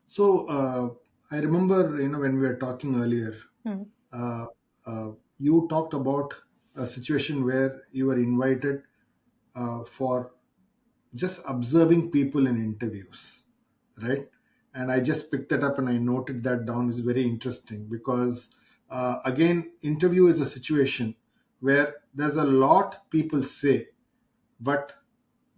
So I remember, when we were talking earlier, Hmm. uh, you talked about a situation where you were invited for just observing people in interviews, right? And I just picked that up and I noted that down. It's very interesting because, again, interview is a situation where there's a lot people say, but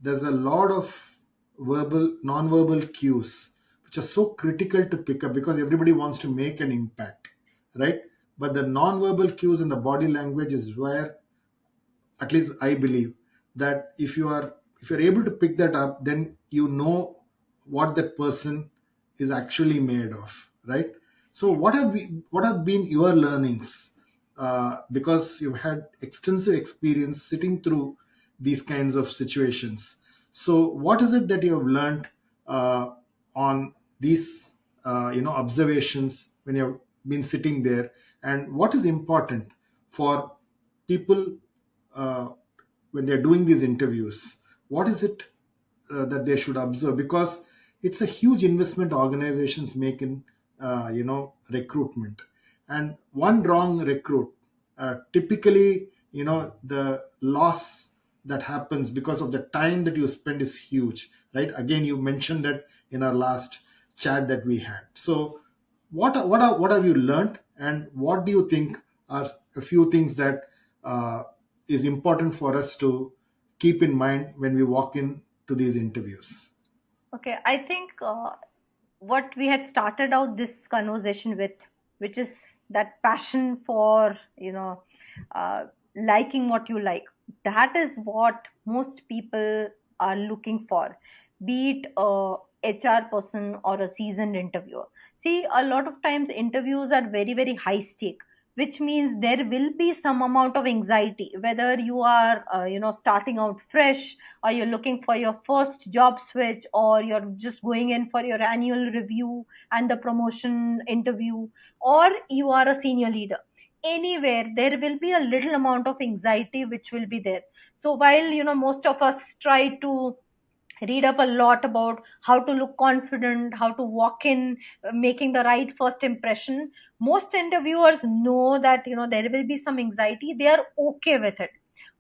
there's a lot of non-verbal cues which are so critical to pick up because everybody wants to make an impact, right? But the non-verbal cues in the body language is where, at least I believe, that if you're able to pick that up, then you know what that person is actually made of, right? So Yes. what have been your learnings, because you've had extensive experience sitting through these kinds of situations. So what is it that you have learned on these observations when you've been sitting there, and what is important for people uh, when they're doing these interviews? What is it that they should observe? Because it's a huge investment organizations make in recruitment, and one wrong recruit, typically, the loss that happens because of the time that you spend is huge, right? Again, you mentioned that in our last chat that we had. So what have you learned, and what do you think are a few things that is important for us to keep in mind when we walk in to these interviews? Okay, I think what we had started out this conversation with, which is that passion for, uh, liking what you like. That is what most people are looking for, be it a HR person or a seasoned interviewer. See, a lot of times interviews are very, very high stake, which means there will be some amount of anxiety, whether you are, starting out fresh, or you're looking for your first job switch, or you're just going in for your annual review and the promotion interview, or you are a senior leader. Anywhere there will be a little amount of anxiety which will be there. So while most of us try to read up a lot about how to look confident, how to walk in, making the right first impression, most interviewers know that there will be some anxiety. They are okay with it.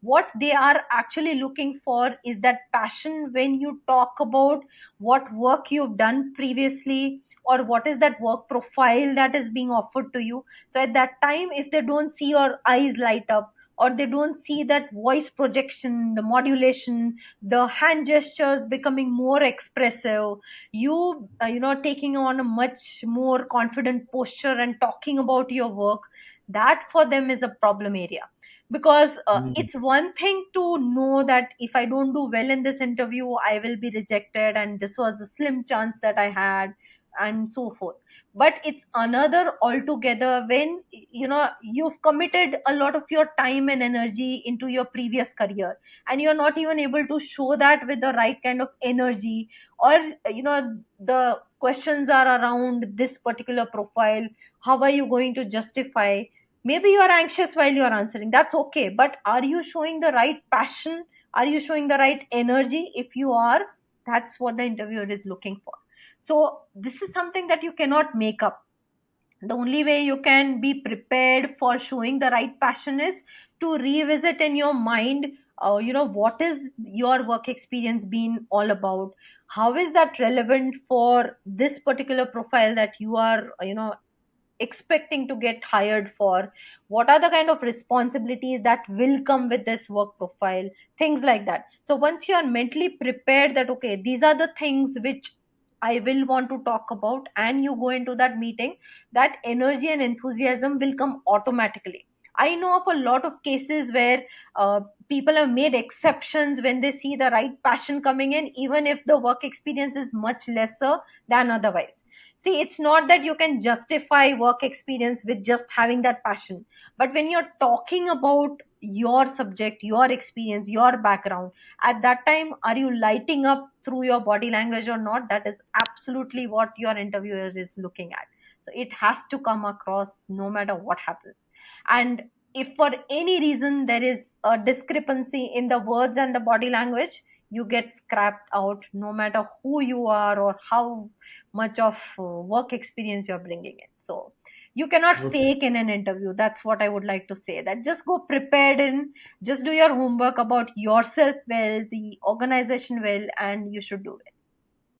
What they are actually looking for is that passion when you talk about what work you've done previously, or what is that work profile that is being offered to you. So at that time, if they don't see your eyes light up, or they don't see that voice projection, the modulation, the hand gestures becoming more expressive, taking on a much more confident posture and talking about your work, that for them is a problem area. Because Mm. it's one thing to know that if I don't do well in this interview, I will be rejected, and this was a slim chance that I had, and so forth. But it's another altogether when you've committed a lot of your time and energy into your previous career, and you're not even able to show that with the right kind of energy, or the questions are around this particular profile. How are you going to justify? Maybe you are anxious while you are answering, that's okay, but are you showing the right passion? Are you showing the right energy? If you are, that's what the interviewer is looking for. So this is something that you cannot make up. The only way you can be prepared for showing the right passion is to revisit in your mind, what is your work experience been all about? How is that relevant for this particular profile that you are expecting to get hired for? What are the kind of responsibilities that will come with this work profile? Things like that. So once you are mentally prepared that okay, these are the things which I will want to talk about, and you go into that meeting, that energy and enthusiasm will come automatically. I know of a lot of cases where people have made exceptions when they see the right passion coming in, even if the work experience is much lesser than otherwise. See, it's not that you can justify work experience with just having that passion. But when you're talking about your subject, your experience, your background, at that time, are you lighting up through your body language or not? That is absolutely what your interviewer is looking at. So it has to come across no matter what happens. And if for any reason there is a discrepancy in the words and the body language, you get scrapped out, no matter who you are or how much of work experience you're bringing in. So you cannot Okay. fake in an interview. That's what I would like to say, that just go prepared in, just do your homework about yourself well, the organization well, and you should do it.